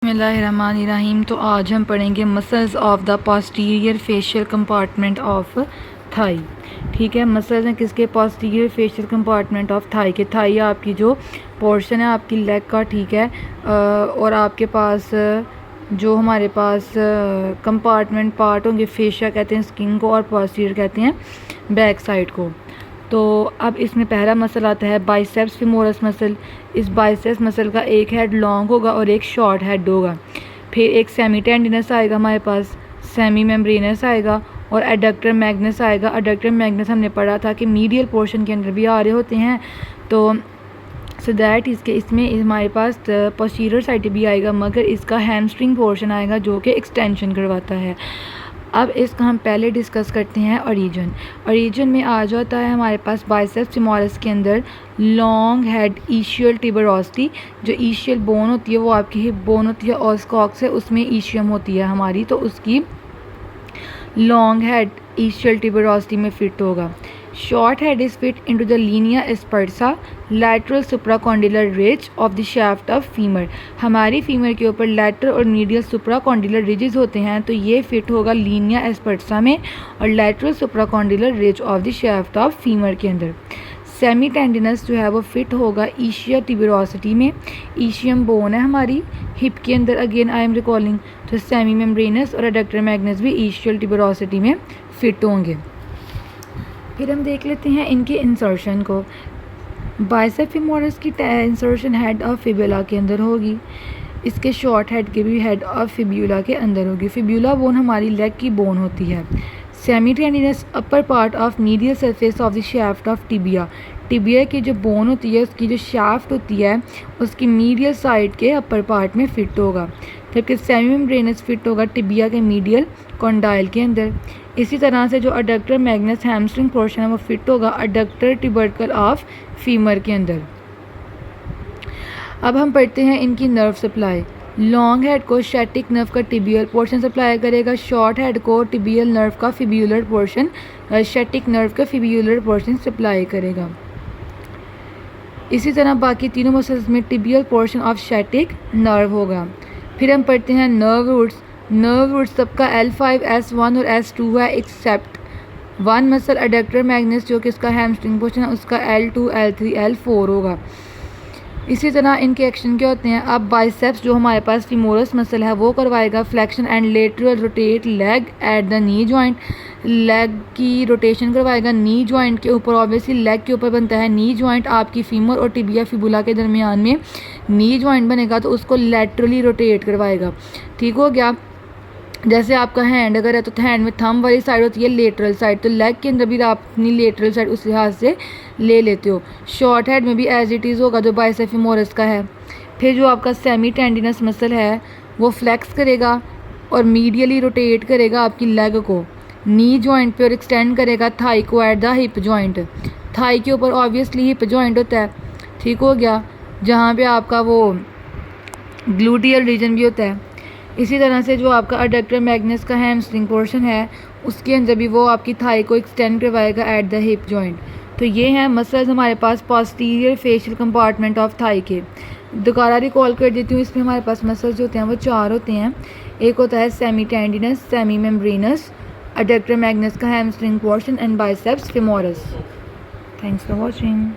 बिस्मिल्लाहिर्रहमानिर्रहीम। तो आज हम पढ़ेंगे muscles of the posterior facial compartment of thigh. ठीक है, मसल्स हैं किसके? Posterior facial compartment of thigh के। थाई आपकी जो पोर्शन है आपकी लेग का, ठीक है, और आपके पास जो हमारे पास कंपार्टमेंट पार्ट होंगे, फेशिया कहते हैं स्किन को और पोस्टीरियर कहते हैं बैक साइड को। तो अब इसमें पहला मसल आता है बाइसेप्स फीमोरस मसल। इस बाइसेप्स मसल का एक हेड लॉन्ग होगा और एक शॉर्ट हेड होगा। फिर एक सेमी टेंडिनस आएगा हमारे पास, सेमी मेम्ब्रेनस आएगा और एडक्टर मैग्नस आएगा। एडक्टर मैग्नस हमने पढ़ा था कि मीडियल पोर्शन के अंदर भी आ रहे होते हैं, तो सो दैट इसमें हमारे पास पोस्टीरियर साइड भी आएगा, मगर इसका हैमस्ट्रिंग पोर्शन आएगा जो कि एक्सटेंशन करवाता है। अब इसका हम पहले डिस्कस करते हैं ओरिजिन। ओरिजिन में आ जाता है हमारे पास बाइसेप्स फीमोरस के अंदर लॉन्ग हेड ईशियल ट्यूबरोसिटी। जो ईशियल बोन होती है वो आपकी हिप बोन होती है, ऑस्कॉक्स है उसमें ईशियम होती है हमारी, तो उसकी लॉन्ग हेड ईशियल ट्यूबरोसिटी में फिट होगा। Short head is fit into the Linnaea एस्पर्सा lateral सुप्राकॉन्डिलर ridge of the shaft of femur. हमारी फीमर के ऊपर लैटरल और मीडियल सुप्राकॉन्डिलर रिजेस होते हैं, तो ये फिट होगा लीनिया एस्पर्सा में और lateral सुप्राकॉन्डिलर ridge of the shaft of femur के अंदर। सेमी टेंडिनस जो है वो फिट होगा ईशिया ट्यूबरोसिटी में। ईशियम बोन है हमारी हिप के अंदर, अगेन आई एम रिकॉलिंग, तो सेमी मेम्ब्रेनस और एडक्टर मैग्नस भी ईशियल ट्यूबरोसिटी में फिट होंगे। फिर हम देख लेते हैं इनके इंसर्शन को। बाइसेप फीमोरस की इंसर्शन हेड ऑफ फिब्यूला के अंदर होगी, इसके शॉर्ट हेड के भी हेड ऑफ फिब्यूला के अंदर होगी। फिब्यूला बोन हमारी लेग की बोन होती है। Semi tendinous upper part of medial surface of the shaft of tibia. Tibia की जो बोन होती है उसकी जो शाफ्ट होती है उसकी मीडियल साइड के अपर पार्ट में फिट होगा, जबकि सेमी मेम्ब्रेनस फिट होगा टिबिया के मीडियल कॉन्डाइल के अंदर। इसी तरह से जो अडक्टर मैग्नस हैमस्ट्रिंग पोर्शन है वो फिट होगा अडक्टर ट्यूबरकल ऑफ फीमर के अंदर। अब हम पढ़ते हैं इनकी नर्व सप्लाई। लॉन्ग हेड को शैटिक नर्व का टिबियल पोर्शन सप्लाई करेगा, शॉर्ट हेड को टिबियल नर्व का फिब्यूलर पोर्शन, शैटिक नर्व का फिब्यूलर पोर्शन सप्लाई करेगा। इसी तरह बाकी तीनों मसल्स में tibial portion of sciatic nerve होगा। फिर हम पढ़ते हैं नर्व रूट्स। नर्व रूट्स सबका L5, S1 और S2 है, except one muscle adductor Magnus जो कि इसका हैमस्ट्रिंग पोर्शन है उसका L2, L3, L4 होगा। इसी तरह इनके एक्शन क्या होते हैं। अब बाइसेप्स जो हमारे पास फीमोरस मसल है वो करवाएगा flexion and lateral rotate leg at the knee joint. Leg की रोटेशन करवाएगा नी जॉइंट के ऊपर, ऑब्वियसली लेग के ऊपर बनता है नी जॉइंट, आपकी फीमर और टिबिया फिबुला के दरमियान में नी जॉइंट बनेगा तो उसको लेटरली रोटेट करवाएगा। ठीक हो गया। जैसे आपका हैंड अगर है तो हैंड में थंब वाली साइड होती है लेटरल साइड, तो लेग के अंदर भी आप अपनी लेटरल साइड उस लिहाज से ले लेते हो। शॉर्ट हेड में भी एज इट इज़ होगा जो बाइसेप फीमोरस का है। फिर जो आपका सेमी टेंडिनस मसल है वो फ्लेक्स करेगा और मीडियली रोटेट करेगा आपकी लेग को नी जॉइंट पे और एक्सटेंड करेगा थाई को at the hip joint. Thigh के ऊपर ऑब्वियसली हिप जॉइंट होता है, ठीक हो गया, जहाँ पे आपका वो ग्लूटियल रीजन भी होता है। इसी तरह से जो आपका अडक्टर मैग्नस का हैमस्ट्रिंग पोर्शन है उसके अंदर भी वो आपकी थाई को एक्सटेंड करवाएगा एट द हिप जॉइंट। तो ये हैं मसल्स हमारे पास posterior facial compartment of thigh के। दोबारा रिकॉल कर देती हूँ, इसमें हमारे पास मसल्स जो होते हैं वो चार होते हैं। एक होता है semi tendinous, semi membranes, adductor Magnus का hamstring portion and biceps फीमोरस। Thanks for watching.